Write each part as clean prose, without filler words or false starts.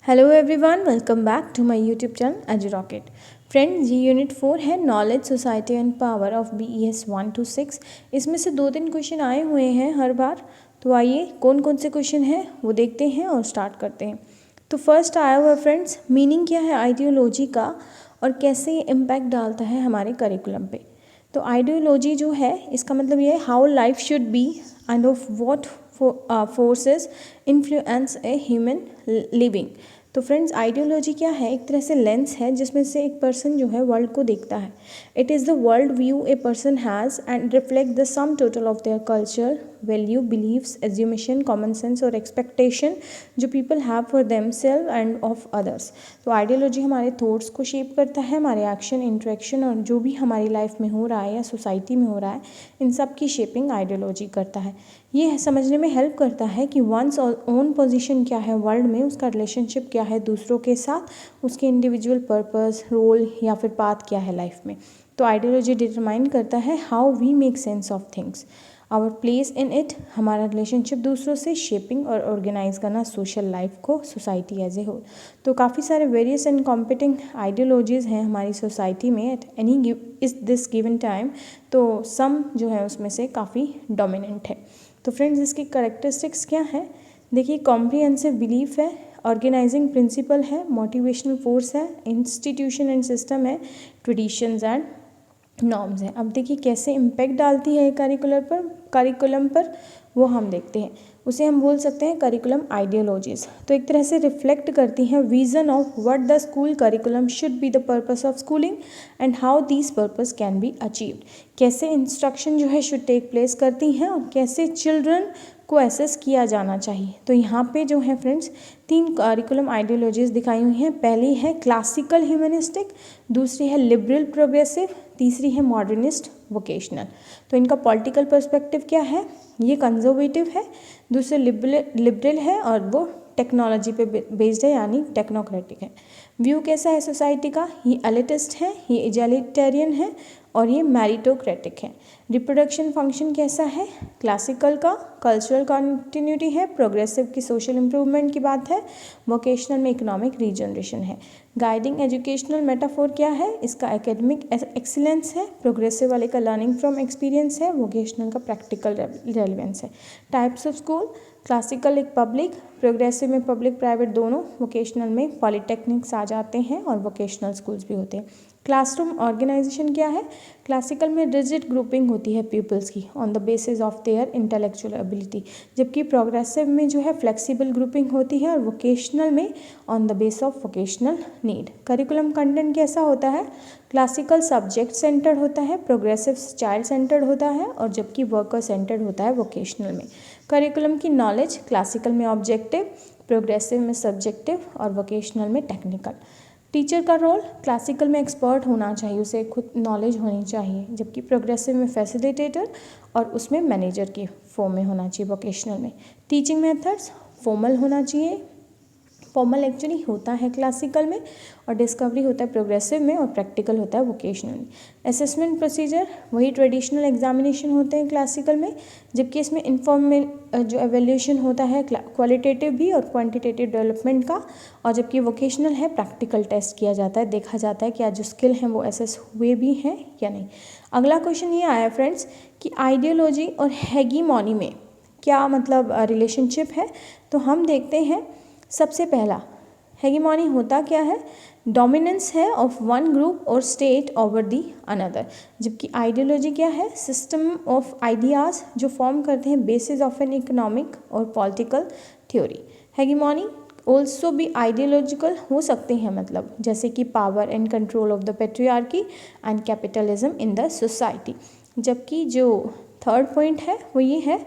Hello everyone, welcome back to my YouTube channel Edu Rocket. Friends, ये unit 4 है knowledge, society and power of BES 1 to 6। इसमें से 2-3 question आए हुए हैं हर बार। तो आइए कौन कौन से क्वेश्चन हैं वो देखते हैं और स्टार्ट करते हैं। तो फर्स्ट आया हुआ फ्रेंड्स, मीनिंग क्या है आइडियोलॉजी का और कैसे ये इम्पैक्ट डालता है हमारे करिकुलम पे। तो आइडियोलॉजी जो है इसका मतलब ये है how life should be end of what forces influence a human living. तो फ्रेंड्स, आइडियोलॉजी क्या है? एक तरह से लेंस है जिसमें से एक पर्सन जो है वर्ल्ड को देखता है। It is the world view a person has and reflect the sum total of their culture, value, beliefs, assumption, common sense और एक्सपेक्टेशन जो people have for themselves and of others. तो ideology हमारे thoughts को shape करता है, हमारे action, interaction और जो भी हमारी लाइफ में हो रहा है या सोसाइटी में हो रहा है, इन सब की शेपिंग आइडियोलॉजी करता है। ये समझने में हेल्प करता है कि वंस ओन पोजीशन क्या है वर्ल्ड में, उसका रिलेशनशिप क्या है दूसरों के साथ, उसके इंडिविजुअल पर्पस, रोल या फिर पाथ क्या है लाइफ में। तो आइडियोलॉजी डिटरमाइन करता है how we make sense of things, our place in it, हमारा रिलेशनशिप दूसरों से, शेपिंग और ऑर्गेनाइज करना सोशल लाइफ को, सोसाइटी एज ए होल। तो काफ़ी सारे वेरियस एंड कॉम्पिटिंग आइडियोलॉजीज़ हैं हमारी सोसाइटी में एट एनी इस दिस गिवन टाइम। तो सम जो है उसमें से काफ़ी डोमिनेंट है। तो फ्रेंड्स, इसकी करेक्टरिस्टिक्स क्या हैं? देखिए, कॉम्प्रिहेंसिव बिलीफ है, ऑर्गेनाइजिंग प्रिंसिपल है, मोटिवेशनल फोर्स है, इंस्टीट्यूशन एंड सिस्टम है, ट्रेडिशंस एंड नॉर्म्स हैं। अब देखिए कैसे इम्पैक्ट डालती है करिकुलम पर वो हम देखते हैं। उसे हम बोल सकते हैं करिकुलम आइडियोलॉजीज़। तो एक तरह से रिफ्लेक्ट करती हैं vision of what the school curriculum should be the purpose of schooling and how these purpose can be achieved. कैसे इंस्ट्रक्शन जो है शुड टेक प्लेस करती हैं और कैसे चिल्ड्रन को एसेस किया जाना चाहिए। तो यहाँ पे जो है फ्रेंड्स 3 करिकुलम आइडियोलॉजीज़ दिखाई हुई हैं। पहली है क्लासिकल ह्यूमनिस्टिक, दूसरी है लिबरल प्रोग्रेसिव, तीसरी है मॉडर्निस्ट वोकेशनल। तो इनका पॉलिटिकल पर्सपेक्टिव क्या है? ये कंजर्वेटिव है, दूसरे लिबरल है और वो टेक्नोलॉजी पे बेस्ड है यानी टेक्नोक्रेटिक है। व्यू कैसा है सोसाइटी का? ये एलिटिस्ट है, ये इजैलिटेरियन है और ये मैरिटोक्रेटिक है। रिप्रोडक्शन फंक्शन कैसा है? क्लासिकल का कल्चरल कंटिन्यूटी है, प्रोग्रेसिव की सोशल इंप्रूवमेंट की बात है, वोकेशनल में इकोनॉमिक रीजनरेशन है। गाइडिंग एजुकेशनल मेटाफोर क्या है? इसका एकेडमिक एक्सीलेंस है, प्रोग्रेसिव वाले का लर्निंग फ्रॉम एक्सपीरियंस है, वोकेशनल का प्रैक्टिकल रेलिवेंस है। टाइप्स ऑफ स्कूल, क्लासिकल एक पब्लिक, प्रोग्रेसिव में पब्लिक प्राइवेट दोनों, वोकेशनल में पॉलिटेक्निक्स आ जाते हैं और वोकेशनल स्कूल्स भी होते हैं। क्लासरूम ऑर्गेनाइजेशन क्या है? क्लासिकल में रिजिड ग्रुपिंग होती है पीपल्स की on the basis of their intellectual ability, जबकि प्रोग्रेसिव में जो है फ्लेक्सिबल ग्रुपिंग होती है और वोकेशनल में on the base of vocational need. Curriculum content कैसा होता है? क्लासिकल सब्जेक्ट सेंटर्ड होता है, प्रोग्रेसिव चाइल्ड सेंटर्ड होता है और जबकि वर्कर सेंटर्ड होता है वोकेशनल में। करिकुलम की नॉलेज, क्लासिकल में ऑब्जेक्टिव, प्रोग्रेसिव में सब्जेक्टिव और वोकेशनल में टेक्निकल। टीचर का रोल, क्लासिकल में एक्सपर्ट होना चाहिए, उसे खुद नॉलेज होनी चाहिए, जबकि प्रोग्रेसिव में फैसिलिटेटर और उसमें मैनेजर की फॉर्म में होना चाहिए वोकेशनल में। टीचिंग मेथड्स फॉर्मल होना चाहिए, फॉर्मल एक्चुअली होता है क्लासिकल में और डिस्कवरी होता है प्रोग्रेसिव में और प्रैक्टिकल होता है वोकेशनल में। असेसमेंट प्रोसीजर वही ट्रेडिशनल एग्जामिनेशन होते हैं क्लासिकल में, जबकि इसमें इन्फॉर्मल जो एवेल्यूशन होता है क्वालिटेटिव भी और क्वांटिटेटिव डेवलपमेंट का, और जबकि वोकेशनल है प्रैक्टिकल टेस्ट किया जाता है, देखा जाता है कि जो स्किल हैं वो एसेस हुए भी हैं या नहीं। अगला क्वेश्चन ये आया फ्रेंड्स कि आइडियोलॉजी और हेगीमोनी में क्या मतलब रिलेशनशिप है। तो हम देखते हैं सबसे पहला, हेगेमोनी होता क्या है? डोमिनेंस है ऑफ वन ग्रुप और स्टेट ओवर दी अनदर, जबकि आइडियोलॉजी क्या है? सिस्टम ऑफ आइडियाज़ जो फॉर्म करते हैं बेसिस ऑफ एन इकोनॉमिक और पॉलिटिकल थ्योरी। हेगेमोनी ऑल्सो भी आइडियोलॉजिकल हो सकते हैं, मतलब जैसे कि power and control of the patriarchy and capitalism in the society. जबकि जो थर्ड पॉइंट है वो ये है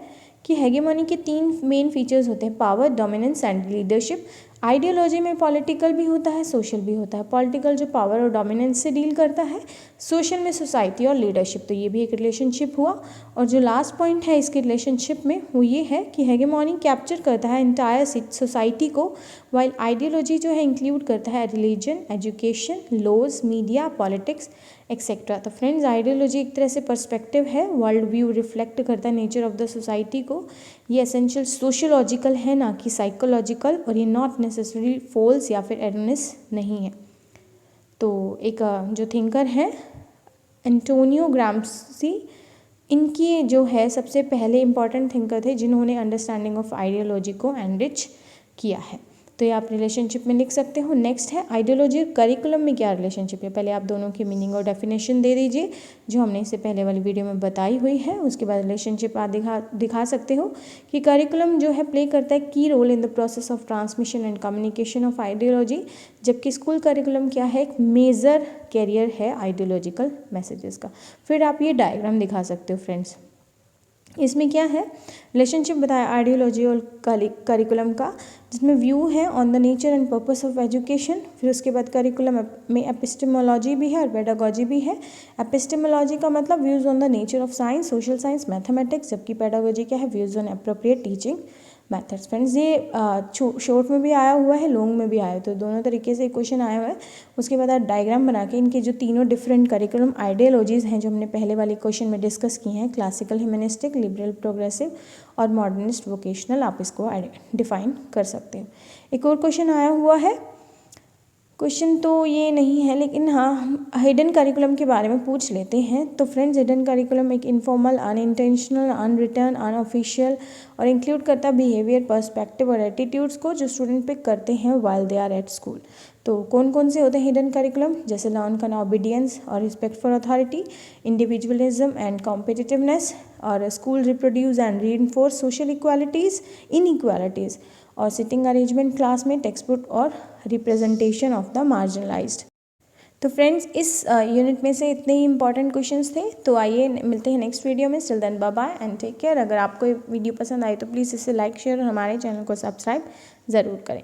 कि हेगेमोनी के 3 मेन फीचर्स होते हैं, power, dominance and leadership. Ideology में पॉलिटिकल भी होता है, सोशल भी होता है। पॉलिटिकल जो पावर और डोमिनेंस से डील करता है, सोशल में सोसाइटी और लीडरशिप। तो ये भी एक रिलेशनशिप हुआ। और जो लास्ट पॉइंट है इसके रिलेशनशिप में वो ये है कि हेगेमोनी कैप्चर करता है इंटायर सोसाइटी को, वाइल आइडियोलॉजी जो है इंक्लूड करता है religion, education, laws, media, politics etcetera. तो फ्रेंड्स, आइडियोलॉजी एक तरह से पर्सपेक्टिव है, वर्ल्ड व्यू रिफ्लेक्ट करता है नेचर ऑफ द सोसाइटी को। ये एसेंशियल सोशियोलॉजिकल है ना कि साइकोलॉजिकल, और ये नॉट नेसेसरी फॉल्स या फिर एरोनियस नहीं है। तो एक जो थिंकर हैं एंटोनियो ग्राम्सी, इनकी जो है सबसे पहले इम्पॉर्टेंट थिंकर थे जिन्होंने अंडरस्टैंडिंग ऑफ आइडियोलॉजी को एनरिच किया है। तो ये आप रिलेशनशिप में लिख सकते हो। नेक्स्ट है आइडियोलॉजी और करिकुलम में क्या रिलेशनशिप है। पहले आप दोनों की मीनिंग और डेफिनेशन दे दीजिए जो हमने इससे पहले वाली वीडियो में बताई हुई है। उसके बाद रिलेशनशिप आप दिखा सकते हो कि करिकुलम जो है प्ले करता है की role in the process of transmission and communication of ideology, जबकि स्कूल करिकुलम क्या है, एक मेजर कैरियर है आइडियोलॉजिकल मैसेजेस का। फिर आप ये डायग्राम दिखा सकते हो फ्रेंड्स। इसमें क्या है, रिलेशनशिप बताया आइडियोलॉजी और करिकुलम का, जिसमें व्यू है on the nature and purpose of education. फिर उसके बाद करिकुलम में एपिस्टेमोलॉजी भी है और पेडागोजी भी है। एपिस्टेमोलॉजी का मतलब views on the nature of science, social science, mathematics, जबकि पेडागोजी क्या है, views on appropriate teaching methods. Friends ये शॉर्ट में भी आया हुआ है, लॉन्ग में भी आया है, तो दोनों तरीके से क्वेश्चन आया हुआ है। उसके बाद आप डायग्राम बना के इनके जो तीनों डिफरेंट करिकुलम आइडियोलॉजीज़ हैं जो हमने पहले वाले क्वेश्चन में डिस्कस की हैं, क्लासिकल, ह्यूमनिस्टिक, लिबरल, प्रोग्रेसिव और मॉडर्निस्ट, वोकेशनल, आप इसको डिफाइन कर सकते हो। एक और क्वेश्चन आया हुआ है, क्वेश्चन तो ये नहीं है लेकिन हाँ हिडन करिकुलम के बारे में पूछ लेते हैं। तो फ्रेंड्स हिडन करिकुलम एक इनफॉर्मल, अनइंटेंशनल, अनरिटर्न, अनऑफिशियल और इंक्लूड करता बिहेवियर, पर्सपेक्टिव और एटीट्यूड्स को जो स्टूडेंट पिक करते हैं while they are at school. तो कौन कौन से होते हैं हिडन करिकुलम, जैसे लर्न करना, ओबीडियंस और respect for authority, individualism and competitiveness, और school reproduce and reinforce social equalities, inequalities, और सिटिंग अरेंजमेंट क्लास में, टेक्स्ट बुक और रिप्रेजेंटेशन ऑफ द मार्जिनलाइज्ड। तो फ्रेंड्स इस यूनिट में से इतने ही इंपॉर्टेंट क्वेश्चंस थे। तो आइए मिलते हैं नेक्स्ट वीडियो में। Till then bye bye and take care. अगर आपको वीडियो पसंद आई तो प्लीज़ इसे लाइक, शेयर और हमारे चैनल को सब्सक्राइब ज़रूर करें।